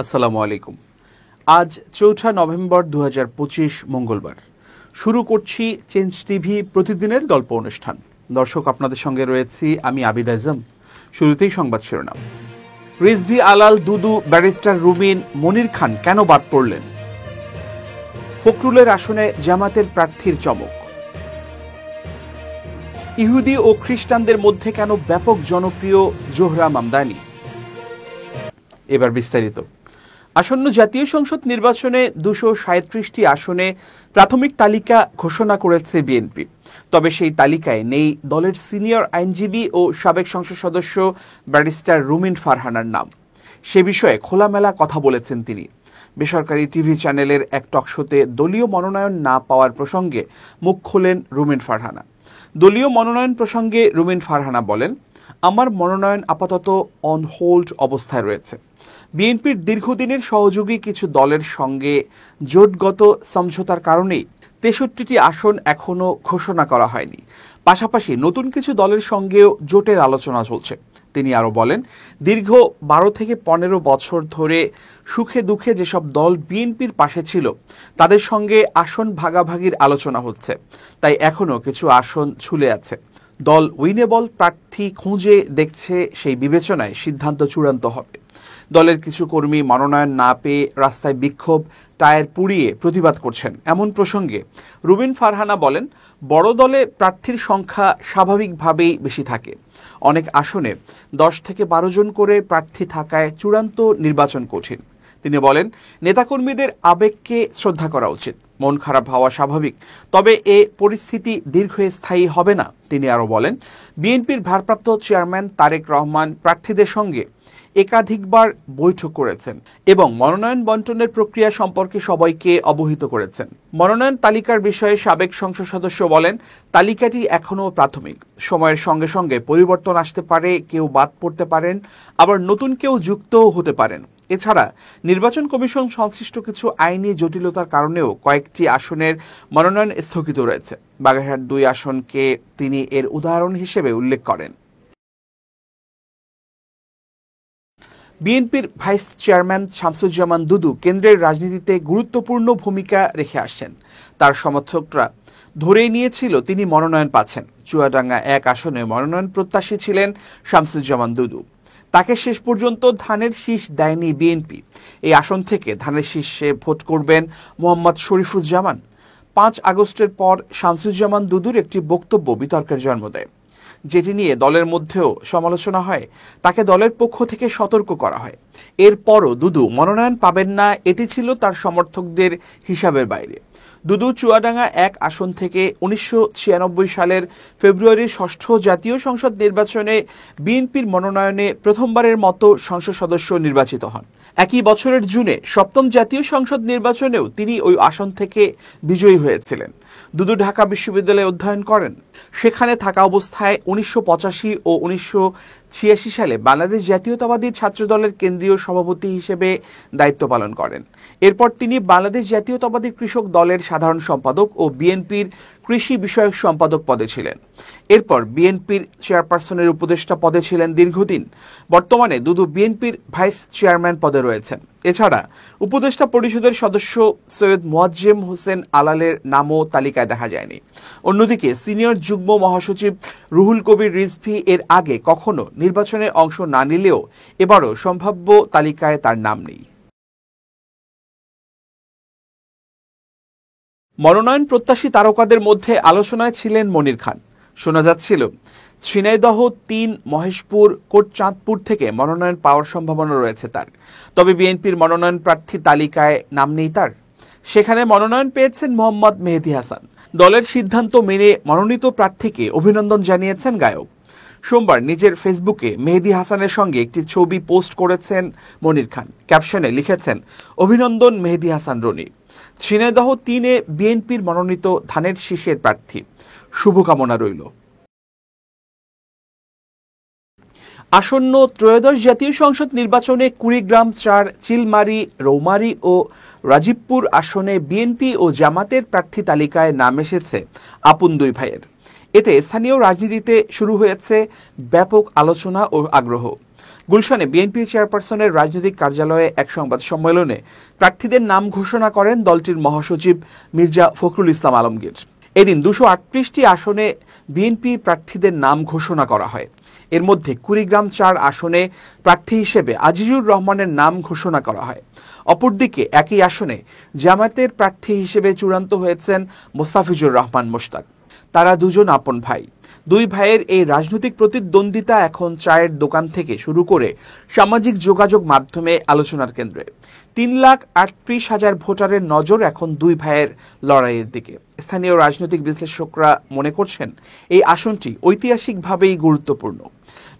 আসসালামু আলাইকুম। আজ ৪ নভেম্বর ২০২৫ মঙ্গলবার। শুরু করছি চেঞ্জ টিভি প্রতিদিনের গল্প অনুষ্ঠান। দর্শক, আপনাদের সঙ্গে রয়েছি আমি আবিদ আজম। শুরুতেই সংবাদ শিরোনাম। রিজভী আলাল, দুদু, ব্যারিস্টার রুমিন, মনির খান কেন বাদ পড়লেন? ফখরুলের আসনে জামাতের প্রার্থীর চমক। ইহুদি ও খ্রিস্টানদের মধ্যে কেন ব্যাপক জনপ্রিয় জোহরা মামদানি? এবার বিস্তারিত। আসন্ন জাতীয় সংসদ নির্বাচনে ২৩৭টি আসনে প্রাথমিক তালিকা ঘোষণা করেছে বিএনপি। তবে সেই তালিকায় নেই দলের সিনিয়র আইনজীবী ও সাবেক সংসদ সদস্য ব্যারিস্টার রুমিন ফারহানার নাম। সে বিষয়ে খোলামেলা কথা বলেছেন তিনি। বেসরকারি টিভি চ্যানেলের এক টকশোতে দলীয় মনোনয়ন না পাওয়ার প্রসঙ্গে মুখ খোলেন রুমিন ফারহানা। দলীয় মনোনয়ন প্রসঙ্গে রুমিন ফারহানা বলেন, আমার মনোনয়ন আপাতত অন হোল্ড অবস্থায় রয়েছে। বিএনপির দীর্ঘদিনের সহযোগী কিছু দলের সঙ্গে জোটগত সমঝোতার কারণেই ৬৩টি আসন এখনও ঘোষণা করা হয়নি। পাশাপাশি নতুন কিছু দলের সঙ্গেও জোটের আলোচনা চলছে। তিনি আরও বলেন, দীর্ঘ ১২ থেকে ১৫ বছর ধরে সুখে দুঃখে যেসব দল বিএনপির পাশে ছিল তাদের সঙ্গে আসন ভাগাভাগির আলোচনা হচ্ছে, তাই এখনও কিছু আসন ঝুলে আছে। দল উইনেবল প্রার্থী খুঁজে দেখছে, সেই বিবেচনায় সিদ্ধান্ত চূড়ান্ত হবে। দলের কিছু কর্মী মনোনয়ন না পেয়ে রাস্তায় বিক্ষোভ, টায়ার পুড়িয়ে প্রতিবাদ করছেন। এমন প্রসঙ্গে রুমিন ফারহানা বলেন, বড় দলে প্রার্থীর সংখ্যা স্বাভাবিকভাবেই বেশি থাকে। অনেক আসনে ১০ থেকে ১২ জন করে প্রার্থী থাকায় চূড়ান্ত নির্বাচন কঠিন। তিনি বলেন, নেতাকর্মীদের আবেগকে শ্রদ্ধা করা উচিত। মন খারাপ হওয়া স্বাভাবিক, তবে এ পরিস্থিতি দীর্ঘস্থায়ী হবে না। তিনি আরও বলেন, বিএনপির ভারপ্রাপ্ত চেয়ারম্যান তারেক রহমান প্রার্থীদের সঙ্গে একাধিকবার বৈঠক করেছেন এবং মনোনয়ন বণ্টনের প্রক্রিয়া সম্পর্কে সবাইকে অবহিত করেছেন। মনোনয়ন তালিকার বিষয়ে সাবেক সংসদ সদস্য বলেন, তালিকাটি এখনও প্রাথমিক। সময়ের সঙ্গে সঙ্গে পরিবর্তন আসতে পারে, কেউ বাদ পড়তে পারেন, আবার নতুন কেউ যুক্তও হতে পারেন। এছাড়া নির্বাচন কমিশন সংশ্লিষ্ট কিছু আইনি জটিলতার কারণেও কয়েকটি আসনের মনোনয়ন স্থগিত রয়েছে। বাগেরহাট ২ আসনকে তিনি এর উদাহরণ হিসেবে উল্লেখ করেন। বিএনপির ভাইস চেয়ারম্যান শামসুজ্জামান দুদু কেন্দ্রের রাজনীতিতে গুরুত্বপূর্ণ ভূমিকা রেখে আসছেন। তার সমর্থকরা ধরেই নিয়েছিল তিনি মনোনয়ন পাচ্ছেন। চুয়াডাঙ্গা ১ আসনে মনোনয়ন প্রত্যাশী ছিলেন শামসুজ্জামান দুদু। তাকে শেষ পর্যন্ত ধানের শীষ দেয়নি বিএনপি। এই আসন থেকে ধানের শীষে ভোট করবেন মোহাম্মদ শরীফুজ্জামান। ৫ আগস্টের পর শামসুজ্জামান দুদুর একটি বক্তব্য বিতর্কের জন্ম দেয়, যেটি নিয়ে দলের মধ্যেও সমালোচনা হয়। তাকে দলের পক্ষ থেকে সতর্ক করা হয়। এরপরও দুদু মনোনয়ন পাবেন না, এটি ছিল তার সমর্থকদের হিসাবের বাইরে। দুদু চুয়াডাঙ্গা ১ আসন থেকে ১৯৯৬ সালের ফেব্রুয়ারির ৬ষ্ঠ জাতীয় সংসদ নির্বাচনে বিএনপির মনোনয়নে প্রথমবারের মতো সংসদ সদস্য নির্বাচিত হন। একই বছরের জুনে ৭ম জাতীয় সংসদ নির্বাচনেও তিনি ওই আসন থেকে বিজয়ী হয়েছিলেন। দুদু ঢাকা বিশ্ববিদ্যালয়ে অধ্যয়ন করেন। সেখানে থাকা অবস্থায় ১৯৮৫ ও ১৯৮৬ সালে বাংলাদেশ জাতীয়তাবাদী ছাত্রদলের কেন্দ্রীয় সভাপতি হিসেবে দায়িত্ব পালন করেন। এরপর তিনি বাংলাদেশ জাতীয়তাবাদী কৃষক দলের সাধারণ সম্পাদক ও বিএনপির কৃষি বিষয়ক সম্পাদক পদে ছিলেন। এরপর বিএনপির চেয়ারপারসনের উপদেষ্টা পদে ছিলেন দীর্ঘদিন। বর্তমানে দুদু বিএনপির ভাইস চেয়ারম্যান পদে রয়েছেন। এছাড়া উপদেষ্টা পরিষদের সদস্য সৈয়দ মোয়াজ্জেম হোসেন আলালের নামও তালিকায় দেখা যায়নি। অন্যদিকে সিনিয়র যুগ্ম মহাসচিব রুহুল কবির রিজভী এর আগে কখনো নির্বাচনে অংশ না নিলেও এবারও সম্ভাব্য তালিকায় তার নাম নেই। মনোনয়ন প্রত্যাশী তারকাদের মধ্যে আলোচনায় ছিলেন মনির খান। শোনা যাচ্ছিল ঝিনাইদহ ৩, মহেশপুর, কোটচাঁদপুর থেকে মনোনয়ন পাওয়ার সম্ভাবনা রয়েছে তার। তবে বিএনপির মনোনয়ন প্রার্থী তালিকায় নাম নেই তার। সেখানে মনোনয়ন পেয়েছেন মোহাম্মদ মেহেদী হাসান। দলের সিদ্ধান্ত মেনে মনোনীত প্রার্থীকে অভিনন্দন জানিয়েছেন গায়ক। সোমবার নিজের ফেসবুকে মেহেদী হাসানের সঙ্গে একটি ছবি পোস্ট করেছেন মনির খান। ক্যাপশনে লিখেছেন, অভিনন্দন মেহেদী হাসান রনি। ঝিনাইদহ ৩-এ বিএনপির মনোনীত ধানের শীষের প্রার্থী, শুভকামনা রইল। আসন্ন ত্রয়োদশ জাতীয় সংসদ নির্বাচনে কুড়িগ্রাম ৪, চিলমারী, রৌমারী ও রাজীবপুর আসনে বিএনপি ও জামাতের প্রার্থী তালিকায় নাম এসেছে আপন দুই ভাইয়ের। এতে স্থানীয় রাজনীতিতে শুরু হয়েছে ব্যাপক আলোচনা ও আগ্রহ। গুলশানে বিএনপি চেয়ারপারসনের রাজনৈতিক কার্যালয়ে এক সংবাদ সম্মেলনে প্রার্থীদের নাম ঘোষণা করেন দলটির মহাসচিব মির্জা ফখরুল ইসলাম আলমগীর। এদিন 238টি আসনে বিএনপি প্রার্থীদের নাম ঘোষণা করা হয়। এর মধ্যে কুড়িগ্রাম 4 আসনে প্রার্থী হিসেবে আজিজুর রহমানের নাম ঘোষণা করা হয়। অপরদিকে একই আসনে জামায়াতের প্রার্থী হিসেবে চূড়ান্ত হয়েছেন মোস্তাফিজুর রহমান মোশতাক। তারা দুজন আপন ভাই। দুই ভাইয়ের এই রাজনৈতিক প্রতিদ্বন্দ্বিতা এখন চায়ের দোকান থেকে শুরু করে সামাজিক যোগাযোগ মাধ্যমে আলোচনার কেন্দ্রে। 3,38,000 ভোটারের নজর এখন দুই ভাইয়ের লড়াইয়ের দিকে। স্থানীয় রাজনৈতিক বিশ্লেষকরা মনে করছেন এই আসনটি ঐতিহাসিকভাবেই গুরুত্বপূর্ণ।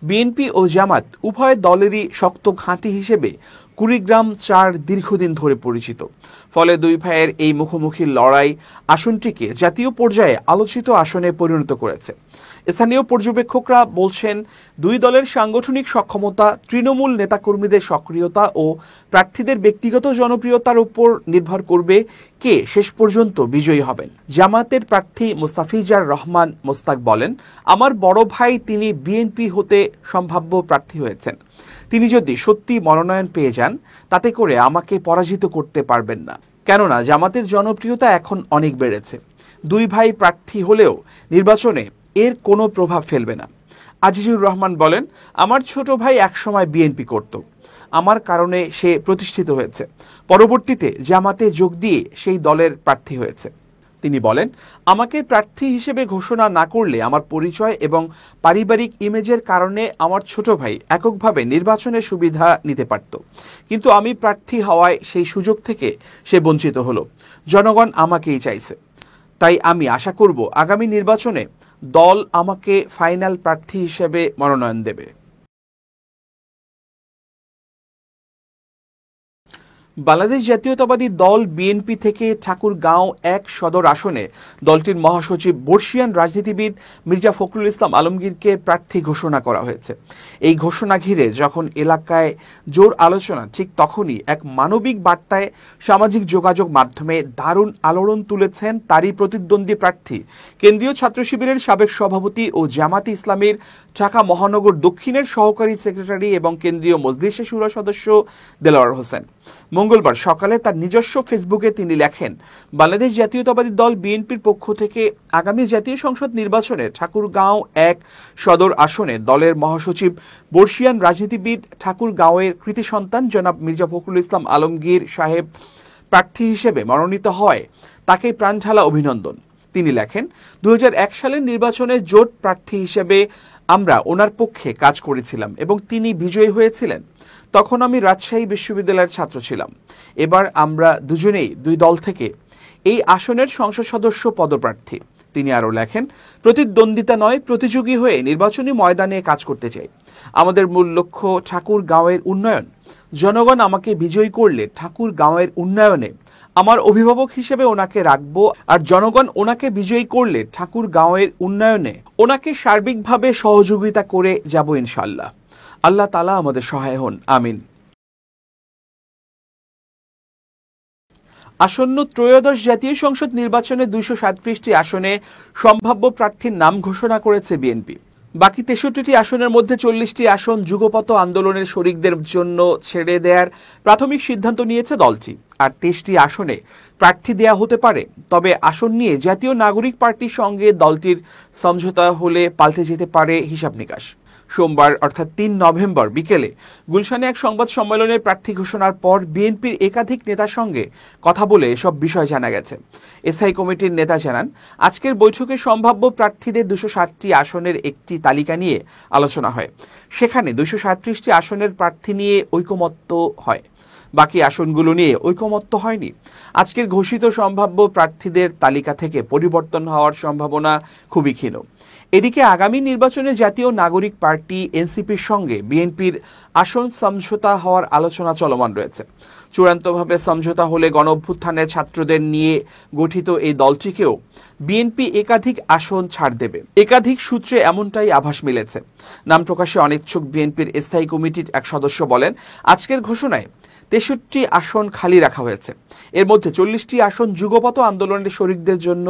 বিএনপি ও জামাত উভয় দলেরই শক্ত ঘাঁটি হিসেবে কুড়িগ্রাম 4 দীর্ঘদিন ধরে পরিচিত। ফলে দুই ভাইয়ের এই মুখোমুখি লড়াই আসনটিকে জাতীয় পর্যায়ে আলোচিত আসনে পরিণত করেছে। স্থানীয় পর্যবেক্ষকরা বলছেন, দুই দলের সাংগঠনিক সক্ষমতা, তৃণমূল নেতাকর্মীদের সক্রিয়তা ও প্রার্থীদের ব্যক্তিগত জনপ্রিয়তার উপর নির্ভর করবে কে শেষ পর্যন্ত বিজয়ী হবেন। জামাতের প্রার্থী মোস্তাফিজার রহমান মোস্তাক বলেন, আমার বড় ভাই তিনি বিএনপি হতে সম্ভাব্য প্রার্থী হয়েছেন। তিনি যদি সত্যি মনোনয়ন পেয়ে যান তাতে করে আমাকে পরাজিত করতে পারবেন না, কেননা জামাতের জনপ্রিয়তা এখন অনেক বেড়েছে। দুই ভাই প্রার্থী হলেও নির্বাচনে এর কোনো প্রভাব ফেলবে না। আজিজুর রহমান বলেন, আমার ছোট ভাই একসময় বিএনপি করত, আমার কারণে সে প্রতিষ্ঠিত হয়েছে, পরবর্তীতে জামাতে যোগ দিয়ে সেই দলের প্রার্থী হয়েছে। তিনি বলেন, আমাকে প্রার্থী হিসেবে ঘোষণা না করলে আমার পরিচয় এবং পারিবারিক ইমেজের কারণে আমার ছোট ভাই এককভাবে নির্বাচনের সুবিধা নিতে পারত, কিন্তু আমি প্রার্থী হওয়ায় সেই সুযোগ থেকে সে বঞ্চিত হলো। জনগণ আমাকেই চাইছে, তাই আমি আশা করব আগামী নির্বাচনে দল আমাকে ফাইনাল প্রার্থী হিসেবে মনোনয়ন দেবে। বাংলাদেশ জাতীয়তাবাদী দল বিএনপি থেকে ঠাকুরগাঁও 1 সদর আসনে দলটির মহাসচিব বর্ষিয়ান রাজনীতিবিদ মির্জা ফখরুল ইসলাম আলমগীরকে প্রার্থী ঘোষণা করা হয়েছে। এই ঘোষণা ঘিরে যখন এলাকায় জোর আলোচনা, ঠিক তখনই এক মানবিক বার্তায় সামাজিক যোগাযোগ মাধ্যমে দারুণ আলোড়ন তুলেছেন তারই প্রতিদ্বন্দ্বী প্রার্থী, কেন্দ্রীয় ছাত্র শিবিরের সাবেক সভাপতি ও জামাতে ইসলামীর ঢাকা মহানগর দক্ষিণের সহকারী সেক্রেটারি এবং কেন্দ্রীয় মজলিসে শুরা সদস্য দেলোয়ার হোসেন। মঙ্গলবার সকালে তার নিজস্ব ফেসবুকে তিনি লেখেন, বাংলাদেশ জাতীয়তাবাদী দল বিএনপির পক্ষ থেকে আগামী জাতীয় সংসদ নির্বাচনে ঠাকুরগাঁও 1 সদর আসনে দলের মহাসচিব বর্ষিয়ান রাজনীতিবিদ ঠাকুরগাঁওয়ের কৃতি সন্তান জনাব মির্জা ফখরুল ইসলাম আলমগীর সাহেব প্রার্থী হিসেবে মনোনীত হয় তাকে প্রাণঢালা অভিনন্দন। তিনি লেখেন, 2001 সালের নির্বাচনে জোট প্রার্থী হিসেবে আমরা ওনার পক্ষে কাজ করেছিলাম এবং তিনি বিজয়ী হয়েছিলেন। তখন আমি রাজশাহী বিশ্ববিদ্যালয়ের ছাত্র ছিলাম। এবার আমরা দুজনেই দুই দল থেকে এই আসনের সংসদ সদস্য পদপ্রার্থী। তিনি আরও লেখেন, প্রতিদ্বন্দ্বিতা নয়, প্রতিযোগী হয়ে নির্বাচনী ময়দানে কাজ করতে চাই। আমাদের মূল লক্ষ্য ঠাকুরগাঁওয়ের উন্নয়ন। জনগণ আমাকে বিজয়ী করলে ঠাকুরগাঁওয়ের উন্নয়নে আমার অভিভাবক হিসেবে ওনাকে রাখবো, আর জনগণ ওনাকে বিজয়ী করলে ঠাকুরগাঁওয়ের উন্নয়নে ওনাকে সার্বিকভাবে সহযোগিতা করে যাব ইনশাআল্লাহ। আল্লাহ তাআলা আমাদের সহায় হন, আমিন। আসন্ন ত্রয়োদশ জাতীয় সংসদ নির্বাচনে 237টি আসনে সম্ভাব্য প্রার্থীর নাম ঘোষণা করেছে বিএনপি। বাকি 63টি আসনের মধ্যে 40টি আসন যুগপৎ আন্দোলনের শরিকদের জন্য ছেড়ে দেওয়ার প্রাথমিক সিদ্ধান্ত নিয়েছে দলটি, আর 23টি আসনে প্রার্থী দেয়া হতে পারে। তবে আসন নিয়ে জাতীয় নাগরিক পার্টির সঙ্গে দলটির সমঝোতা হলে পাল্টে যেতে পারে হিসাব নিকাশ। সোমবার অর্থাৎ 3 নভেম্বর বিকেলে গুলশানে এক সংবাদ সম্মেলনে প্রার্থী ঘোষণার পর বিএনপির একাধিক নেতার সঙ্গে কথা বলে এসব বিষয় জানা গেছে। স্থায়ী কমিটির নেতা জানান, আজকের বৈঠকে সম্ভাব্য প্রার্থীদের 260টি আসনের একটি তালিকা নিয়ে আলোচনা হয়। সেখানে 237টি আসনের প্রার্থী নিয়ে ঐকমত্য হয়, বাকি আসনগুলো নিয়ে ঐকমত্য হয়নি। আজকের ঘোষিত সম্ভাব্য প্রার্থীদের তালিকা থেকে পরিবর্তন হওয়ার সম্ভাবনা খুবই ক্ষীণ। এদিকে আগামী নির্বাচনে জাতীয় নাগরিক পার্টি এনসিপির সঙ্গে বিএনপির আসন সমঝোতা হওয়ার আলোচনা চলমান রয়েছে। চূড়ান্তভাবে সমঝোতা হলে গণঅভ্যুত্থানের ছাত্রদের নিয়ে গঠিত এই দলটিকেও বিএনপি একাধিক আসন ছাড় দেবে। একাধিক সূত্রে এমনটাই আভাস মিলেছে। নাম প্রকাশে অনিচ্ছুক বিএনপির স্থায়ী কমিটির এক সদস্য বলেন, আজকের ঘোষণায় 63টি আসন খালি রাখা হয়েছে। এর মধ্যে 40টি আসন যুগপৎ আন্দোলনের শরিকদের জন্য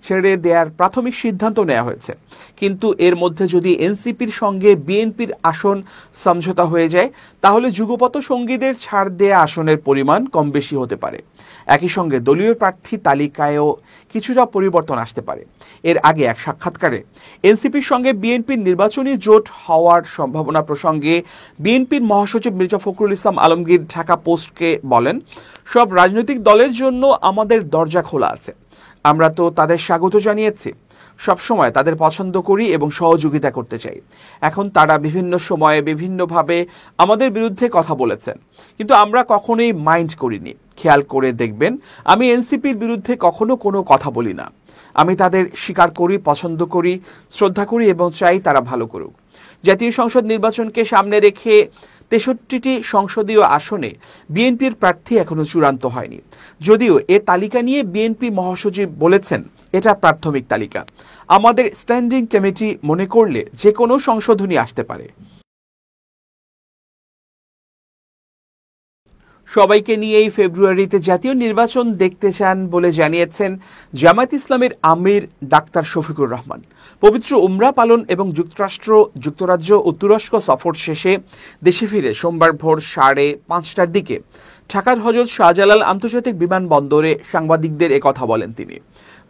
ছেড়ে দেওয়ার প্রাথমিক সিদ্ধান্ত নেওয়া হয়েছে, কিন্তু এর মধ্যে যদি এনসিপির সঙ্গে বিএনপির আসন সমঝোতা হয়ে যায় তাহলে যুগপত সঙ্গীদের ছাড় দেয়া আসনের পরিমাণ কম বেশি হতে পারে। একই সঙ্গে দলীয় প্রার্থী তালিকায়ও কিছুটা পরিবর্তন আসতে পারে। এর আগে এক সাক্ষাৎকারে এনসিপির সঙ্গে বিএনপির নির্বাচনী জোট হওয়ার সম্ভাবনা প্রসঙ্গে বিএনপির মহাসচিব মির্জা ফখরুল ইসলাম আলমগীর ঢাকা পোস্টকে বলেন, সব রাজনৈতিক দলের জন্য আমাদের দরজা খোলা আছে, আমরা তো তাদের স্বাগত জানিয়েছি, সবসময় তাদের পছন্দ করি এবং সহযোগিতা করতে চাই। এখন তারা বিভিন্ন সময়ে বিভিন্নভাবে আমাদের বিরুদ্ধে কথা বলেছেন, কিন্তু আমরা কখনোই মাইন্ড করিনি। খেয়াল করে দেখবেন, আমি এনসিপির বিরুদ্ধে কখনো কোনো কথা বলি না। আমি তাদের স্বীকার করি, পছন্দ করি, শ্রদ্ধা করি এবং চাই তারা ভালো করুক। জাতীয় সংসদ নির্বাচনকে সামনে রেখে ৬৩টি সংসদীয় আসনে বিএনপির প্রার্থী এখনো চূড়ান্ত হয়নি। যদিও এ তালিকা নিয়ে বিএনপি মহাসচিব বলেছেন, এটা প্রাথমিক তালিকা, আমাদের স্ট্যান্ডিং কমিটি মনে করলে যে কোনো সংশোধনী আসতে পারে। সবাইকে নিয়েই ফেব্রুয়ারিতে জাতীয় নির্বাচন দেখতে চান বলে জানিয়েছেন জামায়াত ইসলামের আমির ডাক্তার শফিকুর রহমান। পবিত্র উমরা পালন এবং যুক্তরাষ্ট্র, যুক্তরাজ্য ও তুরস্ক সফর শেষে দেশে ফিরে সোমবার ভোর 5:30টার দিকে ঢাকার হযরত শাহজালাল আন্তর্জাতিক বিমানবন্দরে সাংবাদিকদের একথা বলেন তিনি।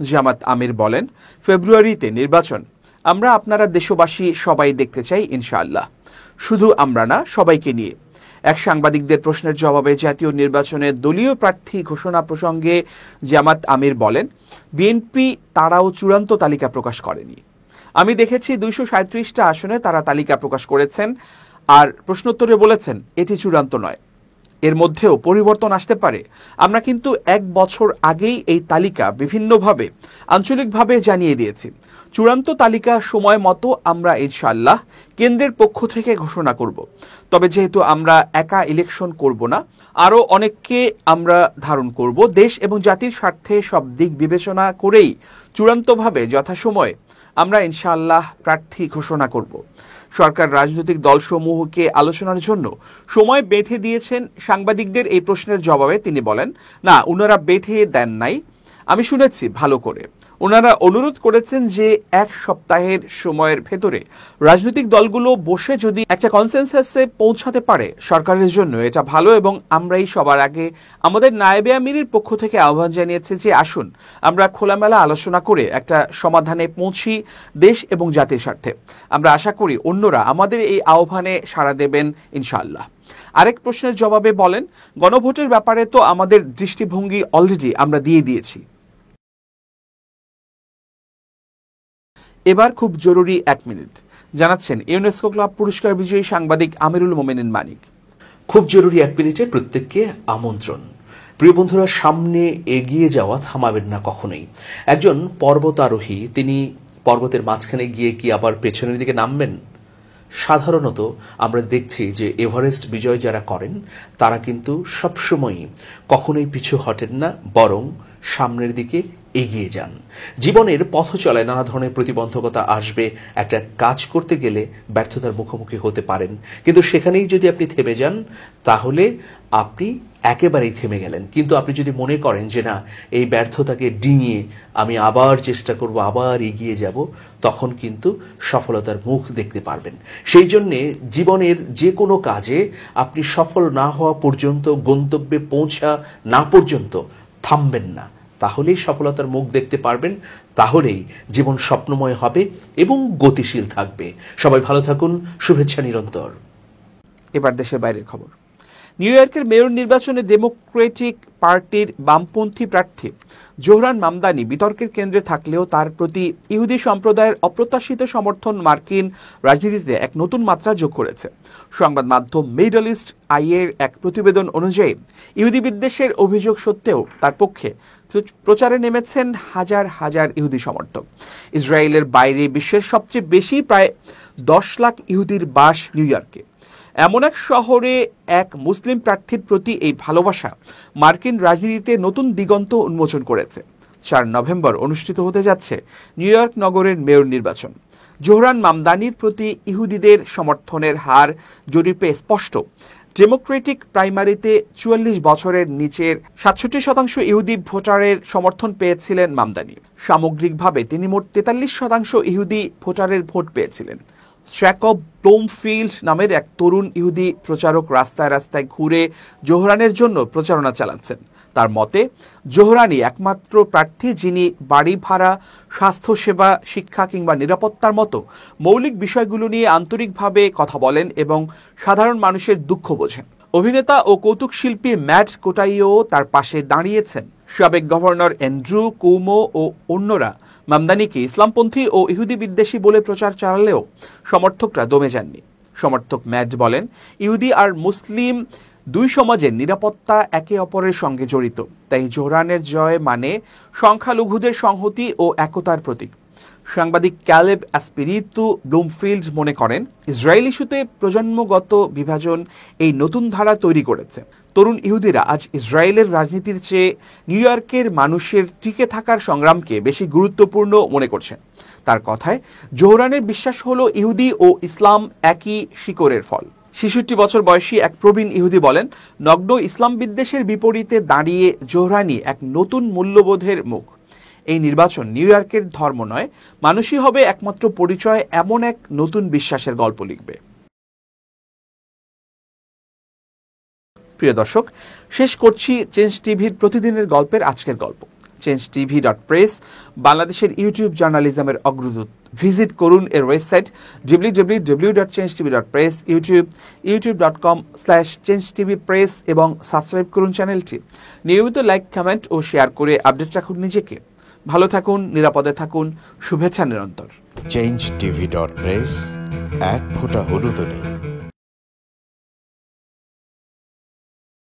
জামায়াত আমির বলেন, ফেব্রুয়ারিতে নির্বাচন, আমরা আপনারা দেশবাসী সবাই দেখতে চাই ইনশাআল্লাহ, শুধু আমরা না, সবাইকে নিয়ে। এক সাংবাদিকদের প্রশ্নের জবাবে জাতীয় নির্বাচনে দলীয় প্রার্থী ঘোষণা প্রসঙ্গে জামায়াত আমির বলেন, বিএনপি তারাও চূড়ান্ত তালিকা প্রকাশ করেনি। আমি দেখেছি ২৩৭টা আসনে তারা তালিকা প্রকাশ করেছেন আর প্রশ্নোত্তরে বলেছেন এটি চূড়ান্ত নয়, এর মধ্যেও পরিবর্তন আসতে পারে। আমরা কিন্তু ১ বছর আগেই এই তালিকা বিভিন্নভাবে আঞ্চলিকভাবে জানিয়ে দিয়েছি। চূড়ান্ত তালিকা সময় মতো আমরা ইনশাআল্লাহ কেন্দ্রের পক্ষ থেকে ঘোষণা করব। তবে যেহেতু আমরা একা ইলেকশন করব না, আরও অনেককে আমরা ধারণ করব, দেশ এবং জাতির স্বার্থে সব দিক বিবেচনা করেই চূড়ান্তভাবে যথাসময়ে আমরা ইনশাআল্লাহ প্রার্থী ঘোষণা করব। সরকার রাজনৈতিক দলসমূহকে আলোচনার জন্য সময় বেঁধে দিয়েছেন। সাংবাদিকদের এই প্রশ্নের জবাবে তিনি বলেন, না, ওনারা বেঁধে দেন নাই, আমি শুনেছি ভালো করে। ওনারা অনুরোধ করেছেন যে ১ সপ্তাহের সময়ের ভেতরে রাজনৈতিক দলগুলো বসে যদি একটা কনসেনসাসে পৌঁছাতে পারে সরকারের জন্য এটা ভালো, এবং আমরাই সবার আগে আমাদের নায়েবে আমিরের পক্ষ থেকে আহ্বান জানিয়েছে যে আসুন আমরা খোলামেলা আলোচনা করে একটা সমাধানে পৌঁছি দেশ এবং জাতির স্বার্থে। আমরা আশা করি অন্যরা আমাদের এই আহ্বানে সাড়া দেবেন ইনশাআল্লাহ। আরেক প্রশ্নের জবাবে বলেন, গণভোটের ব্যাপারে তো আমাদের দৃষ্টিভঙ্গি অলরেডি আমরা দিয়ে দিয়েছি। এবার খুব জরুরি ১ মিনিট, জানাচ্ছেন ইউনেস্কো ক্লাব পুরস্কার বিজয়ী সাংবাদিক আমিরুল মোমেনিন মানিক। খুব জরুরি ১ মিনিটে প্রত্যেককে আমন্ত্রণ। প্রিয় বন্ধুরা, সামনে এগিয়ে যাওয়া থামাবেন না কখনোই। একজন পর্বতারোহী তিনি পর্বতের মাঝখানে গিয়ে কি আবার পেছনের দিকে নামবেন? সাধারণত আমরা দেখছি যে এভারেস্ট বিজয় যারা করেন তারা কিন্তু সবসময়ই কখনোই পিছু হটেন না, বরং সামনের দিকে এগিয়ে যান। জীবনের পথ চলায় নানা ধরনের প্রতিবন্ধকতা আসবে। একটা কাজ করতে গেলে ব্যর্থতার মুখোমুখি হতে পারেন, কিন্তু সেখানেই যদি আপনি থেমে যান তাহলে আপনি একেবারেই থেমে গেলেন। কিন্তু আপনি যদি মনে করেন যে না, এই ব্যর্থতাকে ডিঙিয়ে আমি আবার চেষ্টা করব, আবার এগিয়ে যাব, তখন কিন্তু সফলতার মুখ দেখতে পারবেন। সেই জন্যে জীবনের যে কোনো কাজে আপনি সফল না হওয়া পর্যন্ত, গন্তব্যে পৌঁছা না পর্যন্ত থামবেন না, তাহলেই সফলতার মুখ দেখতে পারবেন, তাহলেই জীবন স্বপ্নময় হবে এবং গতিশীল থাকবে। সবাই ভালো থাকুন, শুভেচ্ছা নিরন্তর। এবার দেশের বাইরের খবর। নিউ ইয়র্কের মেয়র নির্বাচনে ডেমোক্রেটিক পার্টির বামপন্থী প্রার্থী জোহরান মামদানি বিতর্কের কেন্দ্রে থাকলেও তার প্রতি ইহুদি সম্প্রদায়ের অপ্রত্যাশিত সমর্থন মার্কিন রাজনীতিতে এক নতুন মাত্রা যোগ করেছে। সংবাদ মাধ্যম মিডল ইস্ট আইয়ের এক প্রতিবেদন অনুযায়ী ইহুদি বিদ্বেষের অভিযোগ সত্ত্বেও তার পক্ষে প্রচারে নেমেছেন হাজার হাজার ইহুদি সমর্থক। ইসরায়েলের বাইরে বিশ্বের সবচেয়ে বেশি প্রায় ১০ লাখ ইহুদির বাস নিউ ইয়র্কে। এমন এক শহরে এক মুসলিম প্রার্থীর প্রতি এই ভালোবাসা মার্কিন রাজনীতিতে নতুন দিগন্ত উন্মোচন করেছে। ৪ নভেম্বর অনুষ্ঠিত হতে যাচ্ছে নিউ ইয়র্ক নগরের মেয়র নির্বাচন। জোহরান মামদানির প্রতি ইহুদিদের সমর্থনের হার জরিপে স্পষ্ট। ডেমোক্রেটিক প্রাইমারিতে ৪৪ বছরের নিচের ৬৭% ইহুদি ভোটারের সমর্থন পেয়েছিলেন মামদানি। সামগ্রিকভাবে তিনি মোট ৪৩% ইহুদি ভোটারের ভোট পেয়েছিলেন। শ্যাকব ব্লুমফিল্ড নামের এক তরুণ ইহুদি প্রচারক রাস্তায় রাস্তায় ঘুরে জোহরানের জন্য প্রচারণা চালাচ্ছেন। তার মতে জোহরানি একমাত্র প্রার্থী যিনি বাড়ি ভাড়া, স্বাস্থ্যসেবা, শিক্ষা কিংবা নিরাপত্তার মতো মৌলিক বিষয়গুলো নিয়ে আন্তরিকভাবে কথা বলেন এবং সাধারণ মানুষের দুঃখ বোঝেন। অভিনেতা ও কৌতুক শিল্পী ম্যাট কোটাইও তার পাশে দাঁড়িয়েছেন। সাবেক গভর্নর অ্যান্ড্রু কুমো ও অন্যরা মামদানিকে ইসলামপন্থী ও ইহুদি বিদ্বেষী বলে প্রচার চালালেও সমর্থকরা দমে যাননি। সমর্থক ম্যাট বলেন, ইহুদি আর মুসলিম দুই সমাজের নিরাপত্তা একে অপরের সঙ্গে জড়িত, তাই জোহরানের জয় মানে সংখ্যালঘুদের সংহতি ও একতার প্রতীক। সাংবাদিক ক্যালেব অ্যাসপিরিতু ব্লুমফিল্ড মনে করেন, ইসরায়েল ইস্যুতে প্রজন্মগত বিভাজন এই নতুন ধারা তৈরি করেছে। তরুণ ইহুদিরা আজ ইসরায়েলের রাজনীতির চেয়ে নিউ ইয়র্কের মানুষের টিকে থাকার সংগ্রামকে বেশি গুরুত্বপূর্ণ মনে করছেন। তার কথায়, জোহরানের বিশ্বাস হলো ইহুদি ও ইসলাম একই শিকড়ের ফল। ৬৬ বছর বয়সী এক প্রবীণ ইহুদি বলেন, নগ্ন ইসলাম বিদ্বেষের বিপরীতে দাঁড়িয়ে জোহরানি এক নতুন মূল্যবোধের মুখ। এই নির্বাচন নিউ ইয়র্কের ধর্ম নয়, মানুষই হবে একমাত্র পরিচয়, এমন এক নতুন বিশ্বাসের গল্প লিখবে। প্রিয় দর্শক, শেষ করছি চেঞ্জ টিভির প্রতিদিনের গল্পের আজকের গল্প। changeTV.press বাংলাদেশের ইউটিউব জার্নালিজমের অগ্রদূত। ভিজিট করুন এর ওয়েবসাইট www.changetv.press, youtube.com/changetvpress এবং সাবস্ক্রাইব করুন চ্যানেলটি। নিয়মিত লাইক, কমেন্ট ও শেয়ার করে আপডেট রাখুন নিজেকে। ভালো থাকুন, নিরাপদে থাকুন, শুভেচ্ছা নিরন্তর। changetv.press, এক ফোঁটা হলুদ নেই।